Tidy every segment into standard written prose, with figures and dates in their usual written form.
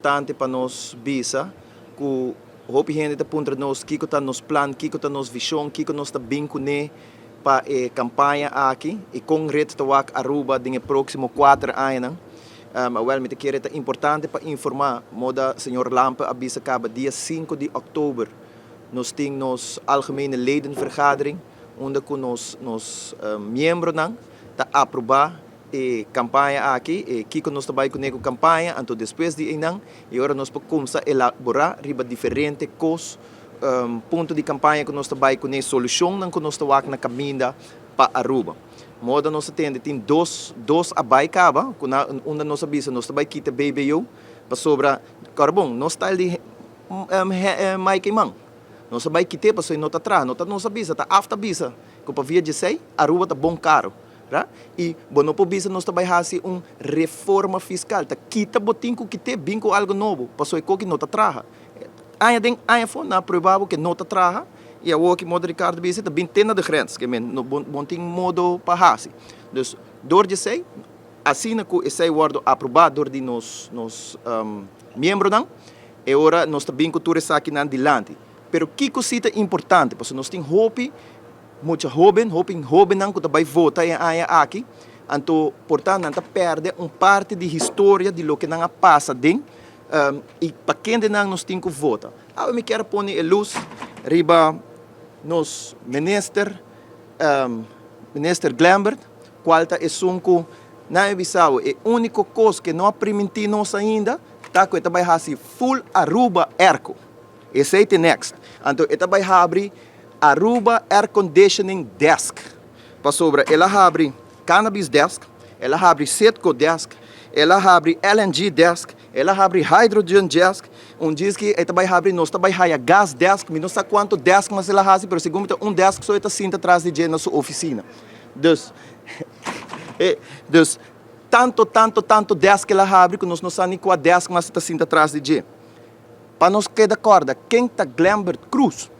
Importante para nós visa que hope gente está punta nos kiko tá nos plan, kiko tá nos visão, kiko nós tá bem com ne para campanha aqui e com red tawak Aruba dinhe próximo 4 anos. Wel met keer het importante para informar moda senhor Lampe avisa acaba dia 5 de outubro nós tem nos algemene ledenvergadering onde com nos membros não tá aprovar e campanha aqui e kiko nós trabalha com a campanha então depois de inang e agora nós podemos elaborar riba diferente cos ponto de campanha que nós trabalha com a solução não que nós trabalha na caminho para Aruba moda nós atende tem dois abai caba onde nós avisa nós trabalha kita BBU para sobra carbon nós está ali mais queimang nós trabalha kita para só nota atrás nós avisa tá after visa que para via de sei Aruba tá bom caro. E bono po bisa nós também hasi reforma fiscal ta kita botin ko kite binko algo novo pasoi ko que nota traha aya fo na provável que nota traha e a que modo Ricardo bisa ta bintena de grens que men no bonting modo pa hasi dus door de sei assina ko esse word aprovado door de nos membro não e ora nós ta binko tourista aqui na dilante pero que cosita importante porque nós tem hope muita jovem não que também vota em área aqui, então portanto não perde parte de história de lo que não passa dentro e para quem não nós tem que votar. Eu me quero pôr a luz riba nos minister Glambert, qual é o na Bissau é a única coisa que não permite nós ainda, tá que também hasi full Aruba Erco. Esse é o next. Então também abre Aruba Air Conditioning Desk. Para sobra, ela abre Cannabis Desk, ela abre Setco Desk, ela abre LNG Desk, ela abre Hydrogen Desk, diz que ela também abre, nós também há Gas Desk, não sei quanto desk, mas ela faz, mas segundo desk só está cinta atrás de na sua oficina. Dus, tanto desk que ela abre, que nós não sabemos qual desk, mas está cinta atrás de para nós queda corda, quem está Glambert Cruz,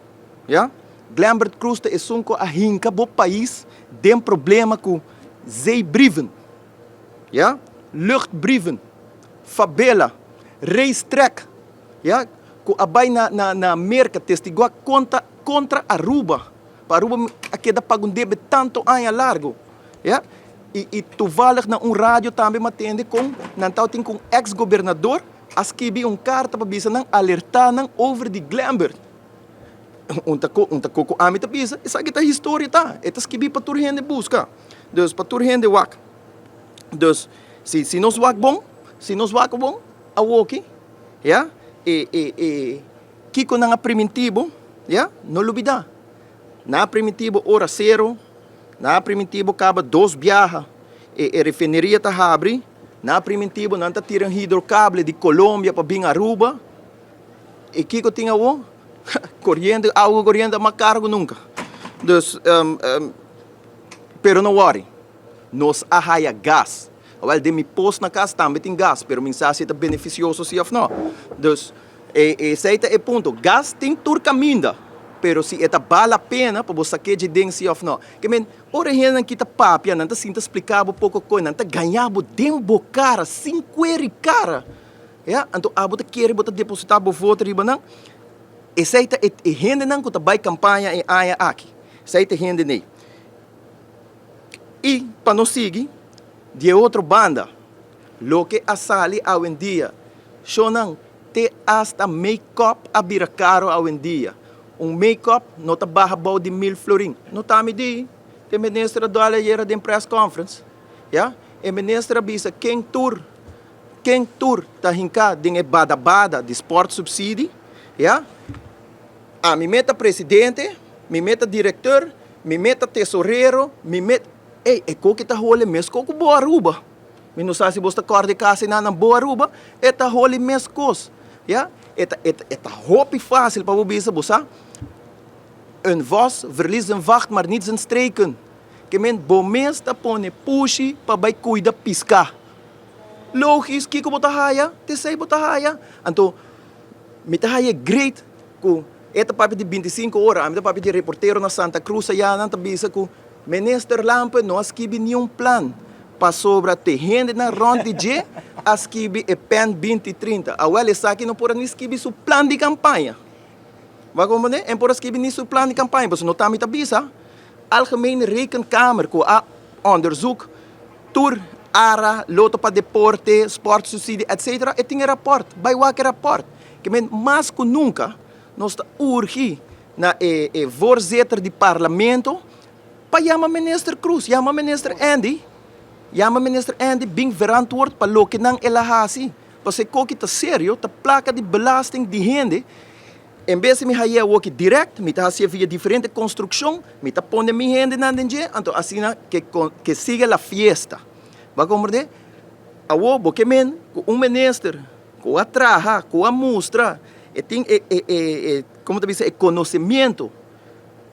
yeah? Glambert Cruz é a hinca do país tem problema com zeebrieven, ja? Luchtbrieven, favela, racetrack, ja? Com a baina na merca testigua contra Aruba, para Aruba aqui da pagunde tanto anos largo, ja? E toevallig na rádio também atende com nantal tem com ex-governador as que bi carta para bisa nang alertar nang over de Glambert. Unta coco amita pisa, essa aqui tá história tá. Etas que bi para turhende busca. Dus para turhende wak. Dus se nos wak bom, a woki, ja? Kiko nang primitivo, ja? No lubida. Na primitivo hora zero, na primitivo caba 2 viaja. E refineria tá abre, na primitivo não tá tirando hidrocable de Colômbia para vir Aruba. E kiko tinha wo correndo, água correndo, mas cargo nunca. Dus, pero não worry. Nós arraia gás. Well, de mi posto na casa também tem gás, pero mensagem é beneficioso se ou não. Dus, esse é o ponto. Gás tem tur caminho, pero se vale a pena para você saber de dentro se ou não. Que men, ora gente que tá papia, não tá sinta explicar pouco coisa, não tá ganhando dembo cara, 5 cara. Ja, então a bota quer bota depositar bo voto riba não. Esse é o gente não que vai campanha em área aqui. Esse é o gente nem. E para nós seguir de outra banda, lo que a sali hoje em dia, só não te hasta make-up a vira caro hoje em dia. Make-up não tá barra bom de 1000 florin. Não tá me di. Tem ministra do alheira de press conference, ja? E ministra bisa quem tur tá hinca de bada de sport subsídio, ja? Me meta presidente, me meta diretor, me meta tesoureiro, me meta... é que tá role mesmo com boa Aruba. Me não sabe se você acorda casa na boa Aruba, tá role mesmo coisa. Ja? Tá hoop fácil para você. Een vos verliest een wacht, maar niet zijn streken. Que men bomes tá pone pushi para vai cuida piscar. Logisch, kiko bota haya, te sei bota haya. Então, me tá haya great com esta papi de 25 horas, a minha papi de reporteiro na Santa Cruz, já não tá bisa com minister Lampe, nós que nenhum plan para sobra te rende na ronde de as kibi e PEN 2030. A well essa aqui não por nem kibi su plano de campanha. Vai compreender? En por as kibi nem su plano de campanha, mas não tá me tabisa. Algemene Rekenkamer com a onderzoek tour ara loto para deporte, sportsubsidie, etc. E tinha rapport, bij welke rapport? Que men mais que nunca nós está urgi na voorzitter do parlamento para chamar minister Cruz, chamar minister Andy, bem verantwoord para lo que não ela hasi. Porque koki tá sério, tá placa de belasting de gente. Em vez de me haia work direct, me tá hacia via diferente construção, me tá pondo mi gente na dentro, então assim que siga a fiesta. Vai compreender? A wo que men, com minister, com a traja, com a mostra, e tem como te diz, conhecimento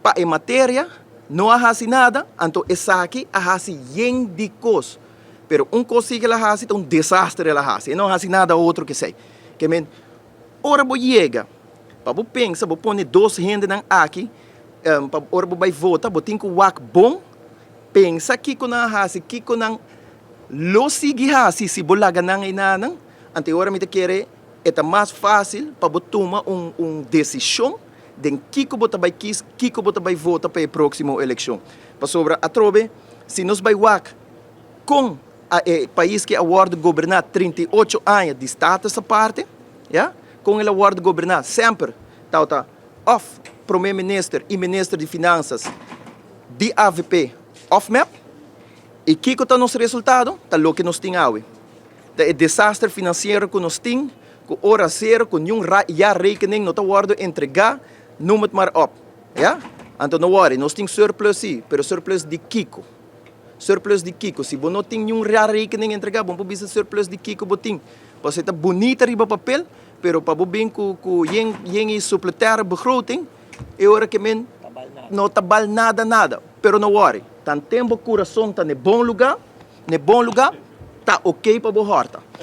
para a matéria, não há nada, então essa aqui há yen de cos. Pero consigo ela há um desastre ela há, e não há nada outro que sei. Que men, ora bo chega, para bo pensa, bo pone dois gente nan aqui, para ora bo vai votar, bo tem que wak bom, pensa que com a hasi, que com nan lo sigue hasi se bolaga nan inanang, ante ora me te querer é mais fácil para bo tomar decisão de que bota vai quis, que bota vai votar para a próxima eleição. Para sobra a trobe, se nós vai wak com o país que award governar 38 anos de estado essa parte, ja? Com ele award governar sempre tá off primeiro-ministro e ministro de finanças de AVP off map e que está nosso resultado tá lo que nós tem hoje. É desastre financeiro que nós tem, com hora zero, com nenhum já rekening não tá award entregar, não mais op, ja? Então não worry, nós tem surplus sim, pero surplus de Kiko. Surplus de Kiko, se você não tem nenhum rekening entregar, bom para bisa surplus de Kiko botin. Você está bonita riba papel, pero para bem com yen supletar begroting, é hora que men não tabal nada, pero não worry, tan tempo coração tá no bom lugar, tá ok para bo horta.